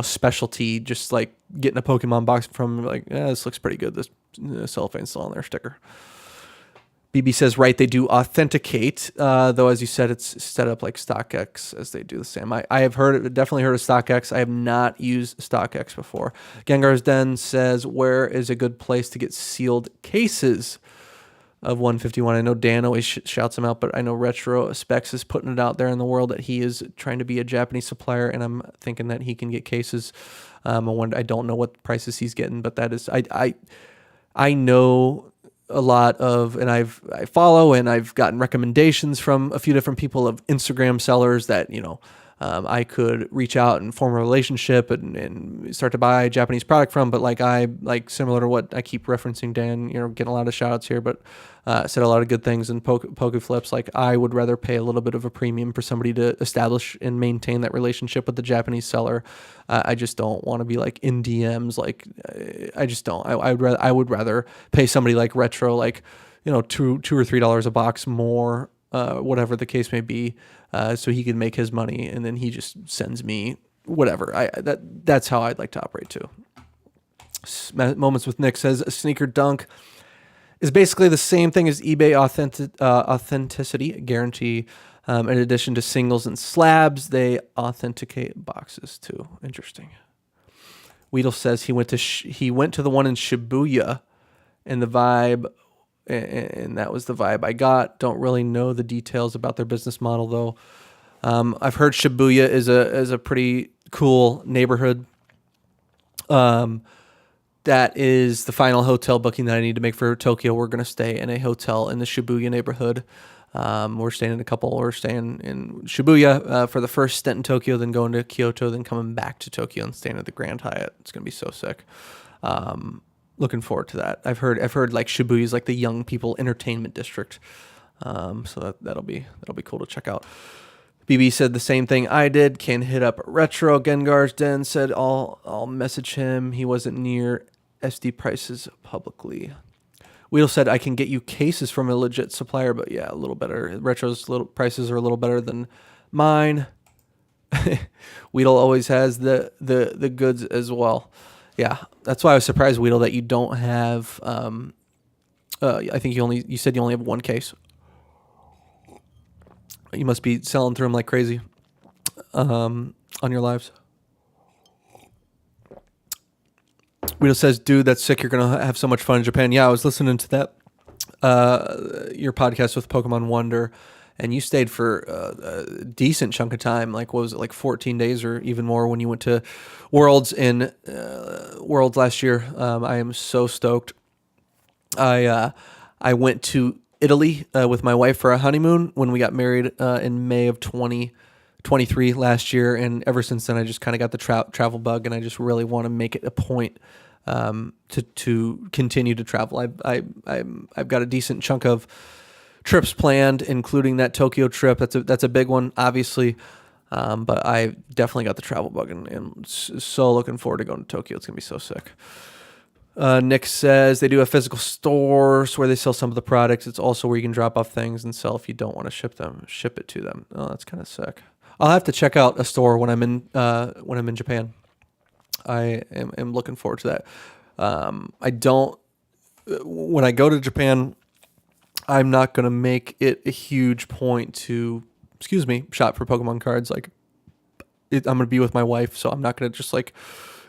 specialty, just like getting a Pokemon box from like, this looks pretty good. This cellophane's still on their sticker. BB says, right, they do authenticate, though, as you said, it's set up like StockX as they do the same. I have definitely heard of StockX. I have not used StockX before. Gengar's Den says, where is a good place to get sealed cases of 151? I know Dan always shouts him out, but I know Retro Specs is putting it out there in the world that he is trying to be a Japanese supplier, and I'm thinking that he can get cases. I don't know what prices he's getting, but that is, I know a lot of, and I follow, and I've gotten recommendations from a few different people of Instagram sellers that, I could reach out and form a relationship and start to buy Japanese product from. But similar to what I keep referencing, Dan, getting a lot of shout outs here, but said a lot of good things in Pokeflips. Like, I would rather pay a little bit of a premium for somebody to establish and maintain that relationship with the Japanese seller. I just don't want to be like in DMs. Like, I just don't. I would rather pay somebody like Retro, like, $2 or $3 a box more, whatever the case may be, so he can make his money, and then he just sends me whatever. That's how I'd like to operate too. Moments with Nick says a Sneaker Dunk is basically the same thing as eBay authenticity guarantee. In addition to singles and slabs, they authenticate boxes too. Interesting. Weedle says he went to the one in Shibuya, and the vibe. And that was the vibe I got. Don't really know the details about their business model though. I've heard Shibuya is a pretty cool neighborhood. That is the final hotel booking that I need to make for Tokyo. We're going to stay in a hotel in the Shibuya neighborhood. We're staying in We're staying in Shibuya for the first stint in Tokyo, then going to Kyoto, then coming back to Tokyo and staying at the Grand Hyatt. It's going to be so sick. Looking forward to that. I've heard like Shibuya is like the young people entertainment district. So that'll be cool to check out. BB said the same thing I did. Can hit up Retro. Gengar's Den said I'll message him. He wasn't near SD prices publicly. Wheel said I can get you cases from a legit supplier, but yeah, a little better. Retro's prices are a little better than mine. Weedle always has the goods as well. Yeah, that's why I was surprised, Weedle, that you don't have. I think you said you only have one case. You must be selling through them like crazy on your lives. Weedle says, dude, that's sick. You're going to have so much fun in Japan. Yeah, I was listening to that, your podcast with Pokemon Wonder, and you stayed for a decent chunk of time. Like, what was it, like 14 days or even more when you went to Worlds last year? I am so stoked. I went to Italy with my wife for a honeymoon when we got married in May of 2023 last year, and ever since then I just kind of got the travel bug, and I just really want to make it a point to continue to travel. I've got a decent chunk of trips planned, including that Tokyo trip. That's a big one, obviously, but I definitely got the travel bug, and so looking forward to going to Tokyo. It's gonna be so sick. Nick says they do have physical stores where they sell some of the products. It's also where you can drop off things and sell if you don't want to ship it to them. Oh, that's kind of sick. I'll have to check out a store when I'm in Japan. I am looking forward to that. I don't. When I go to Japan, I'm not going to make it a huge point to, shop for Pokemon cards. Like, I'm going to be with my wife, so I'm not going to just like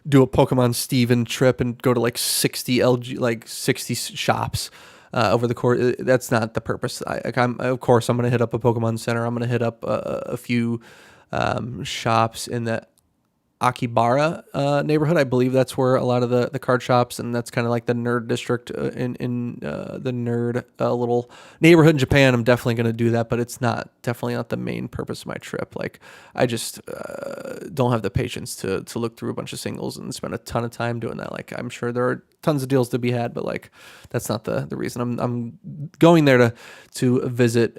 do a Pokemon Steven trip and go to like 60 shops over the course. That's not the purpose. Of course, I'm going to hit up a Pokemon Center. I'm going to hit up a few shops in the Akibara neighborhood. I believe that's where a lot of the card shops, and that's kind of like the nerd district in the nerd little neighborhood in Japan. I'm definitely going to do that, but it's definitely not the main purpose of my trip. Like, I just don't have the patience to look through a bunch of singles and spend a ton of time doing that. Like, I'm sure there are tons of deals to be had, but like, that's not the reason. I'm going there to visit,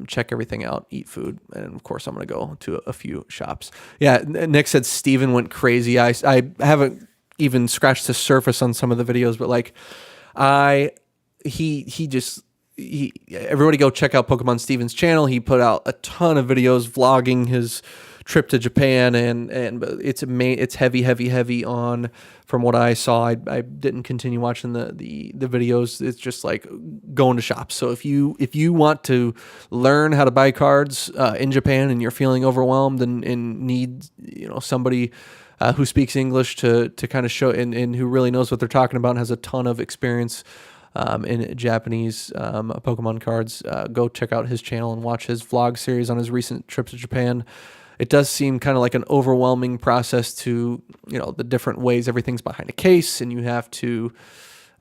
check everything out, eat food, and of course I'm going to go to a few shops. Yeah, Nick said Steven went crazy. I haven't even scratched the surface on some of the videos, but like, everybody go check out Pokemon Steven's channel. He put out a ton of videos vlogging his trip to Japan, and it's heavy on. From what I saw, I didn't continue watching the videos. It's just like going to shops. So if you want to learn how to buy cards in Japan, and you're feeling overwhelmed and need somebody who speaks English to kind of show and who really knows what they're talking about and has a ton of experience in Japanese Pokemon cards, go check out his channel and watch his vlog series on his recent trip to Japan. It does seem kind of like an overwhelming process to, the different ways everything's behind a case, and you have to,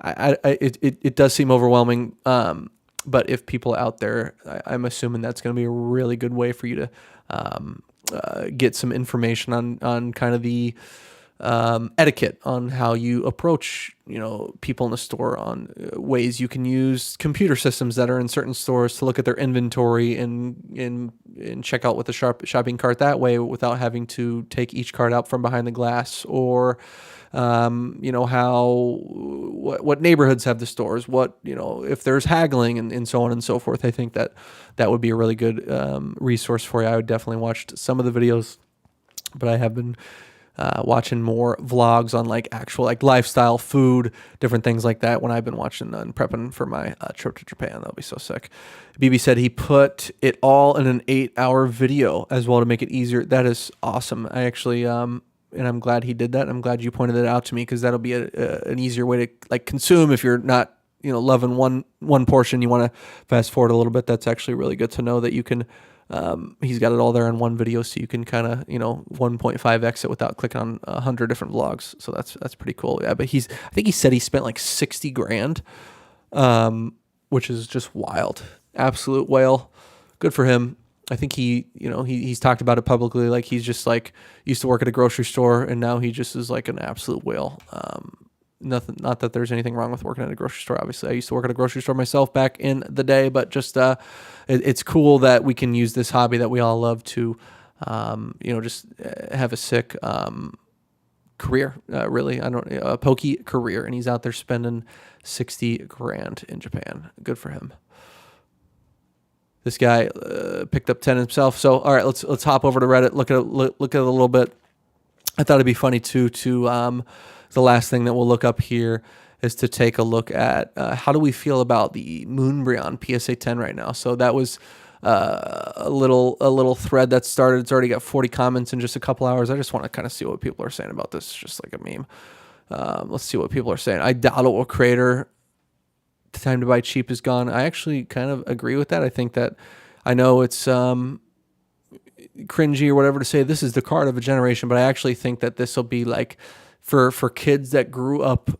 it does seem overwhelming. But if people out there, I'm assuming that's going to be a really good way for you to get some information on kind of the etiquette on how you approach, people in the store, on ways you can use computer systems that are in certain stores to look at their inventory and check out with the shopping cart that way without having to take each card out from behind the glass, or what neighborhoods have the stores, if there's haggling and so on and so forth. I think that would be a really good resource for you. I would definitely watch some of the videos, but I have been watching more vlogs on like actual like lifestyle, food, different things like that when I've been watching and prepping for my trip to Japan. That'll be so sick. BB said he put it all in an 8-hour video as well to make it easier. That is awesome. I actually, and I'm glad he did that. I'm glad you pointed that out to me, because that'll be an easier way to like consume if you're not, loving one portion. You want to fast forward a little bit. That's actually really good to know that you can. He's got it all there in one video, so you can kind of 1.5x it without clicking on 100 different vlogs. So that's pretty cool. Yeah, but I think he said he spent like $60,000, which is just wild, absolute whale. Good for him. I think he's talked about it publicly. Like, he's just like used to work at a grocery store, and now he just is like an absolute whale. Nothing, not that there's anything wrong with working at a grocery store. Obviously, I used to work at a grocery store myself back in the day, but just it's cool that we can use this hobby that we all love to, just have a sick career. Really, a pokey career, and he's out there spending $60,000 in Japan. Good for him. This guy picked up 10 himself. So all right, let's hop over to Reddit. Look at it a little bit. I thought it'd be funny too to the last thing that we'll look up here is to take a look at how do we feel about the Moonbryon PSA 10 right now. So that was a little thread that started. It's already got 40 comments in just a couple hours. I just want to kind of see what people are saying about this, just like a meme. Let's see what people are saying. I doubt it will crater. The time to buy cheap is gone. I actually kind of agree with that. I think that, I know it's cringy or whatever to say this is the card of a generation, but I actually think that this will be like for kids that grew up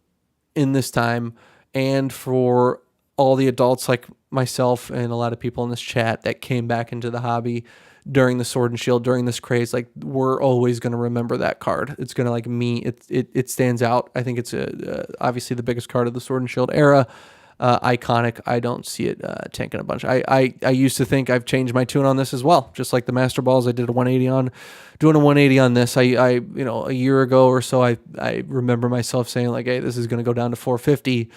in this time, and for all the adults like myself and a lot of people in this chat that came back into the hobby during the Sword and Shield, during this craze. Like, we're always going to remember that card. It's going to, like, it stands out. I think it's obviously the biggest card of the Sword and Shield era. Iconic. I don't see it tanking a bunch. I used to think, I've changed my tune on this as well. Just like the Master Balls, I did a 180 on. Doing a 180 on this, I a year ago or so, I remember myself saying, like, hey, this is going to go down to 450.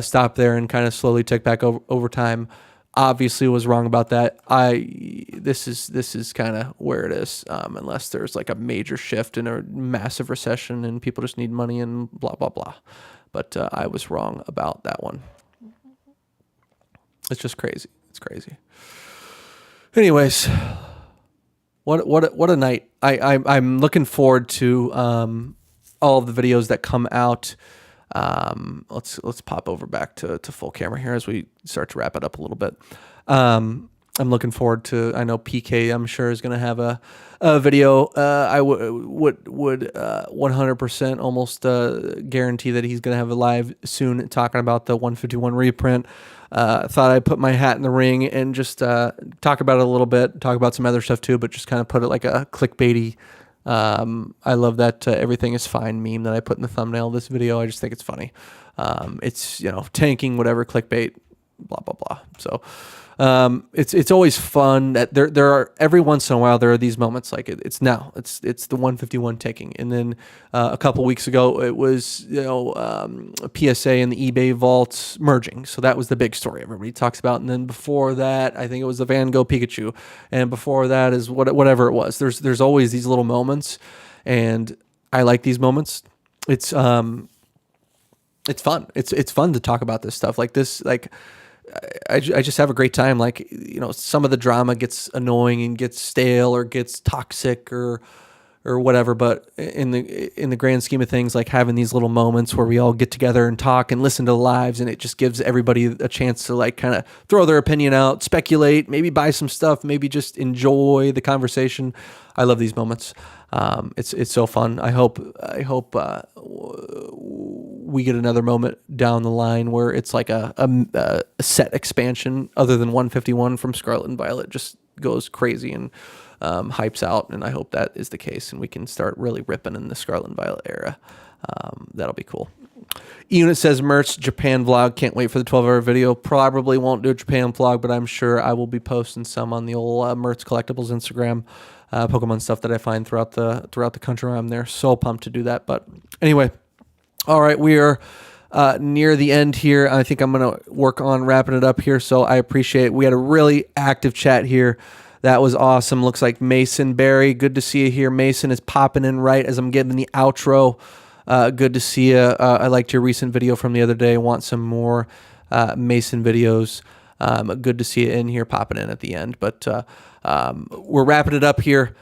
Stop there and kind of slowly tick back over time. obviously was wrong about that. This is kind of where it is, unless there's like a major shift in a massive recession and people just need money and blah blah blah. But I was wrong about that one. It's just crazy. It's crazy. Anyways, what a night. I'm looking forward to all of the videos that come out. Let's pop over back to full camera here as we start to wrap it up a little bit. I'm looking forward to, I know PK, I'm sure, is going to have a video. I would 100% almost guarantee that he's going to have a live soon talking about the 151 reprint. Thought I'd put my hat in the ring and just talk about it a little bit, talk about some other stuff too, but just kind of put it like a clickbaity. I love that everything is fine meme that I put in the thumbnail of this video. I just think it's funny. It's, tanking whatever clickbait, blah, blah, blah. So it's always fun that there are, every once in a while there are these moments like it's the 151 taking, and then a couple weeks ago it was PSA and the eBay vaults merging, so that was the big story everybody talks about. And then before that, I think it was the Van Gogh Pikachu, and before that is whatever it was. There's always these little moments, and I like these moments. It's fun. It's fun to talk about this stuff like this. Like, I just have a great time. Like, some of the drama gets annoying and gets stale or gets toxic or whatever. But in the grand scheme of things, like having these little moments where we all get together and talk and listen to the lives, and it just gives everybody a chance to like kind of throw their opinion out, speculate, maybe buy some stuff, maybe just enjoy the conversation. I love these moments. It's so fun. I hope we get another moment down the line where it's like a set expansion other than 151 from Scarlet and Violet just goes crazy and hypes out, and I hope that is the case and we can start really ripping in the Scarlet and Violet era. That'll be cool. Unit says merch Japan vlog. Can't wait for the 12-hour video. Probably won't do a Japan vlog, but I'm sure I will be posting some on the old mertzcollectibles Instagram. Pokemon stuff that I find throughout the country. I'm there. So pumped to do that. But anyway, all right, we are near the end here. I think I'm going to work on wrapping it up here. So I appreciate it. We had a really active chat here. That was awesome. Looks like Mason Barry. Good to see you here. Mason is popping in right as I'm getting the outro. Good to see you. I liked your recent video from the other day. Want some more Mason videos. Good to see you in here, popping in at the end. But we're wrapping it up here.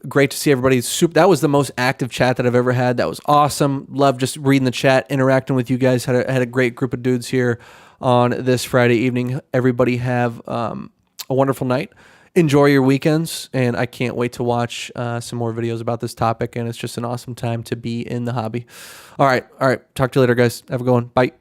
Great to see everybody. That was the most active chat that I've ever had. That was awesome. Love just reading the chat, interacting with you guys. Had a great group of dudes here on this Friday evening. Everybody have a wonderful night. Enjoy your weekends, and I can't wait to watch some more videos about this topic, and it's just an awesome time to be in the hobby. All right. Talk to you later, guys. Have a good one. Bye.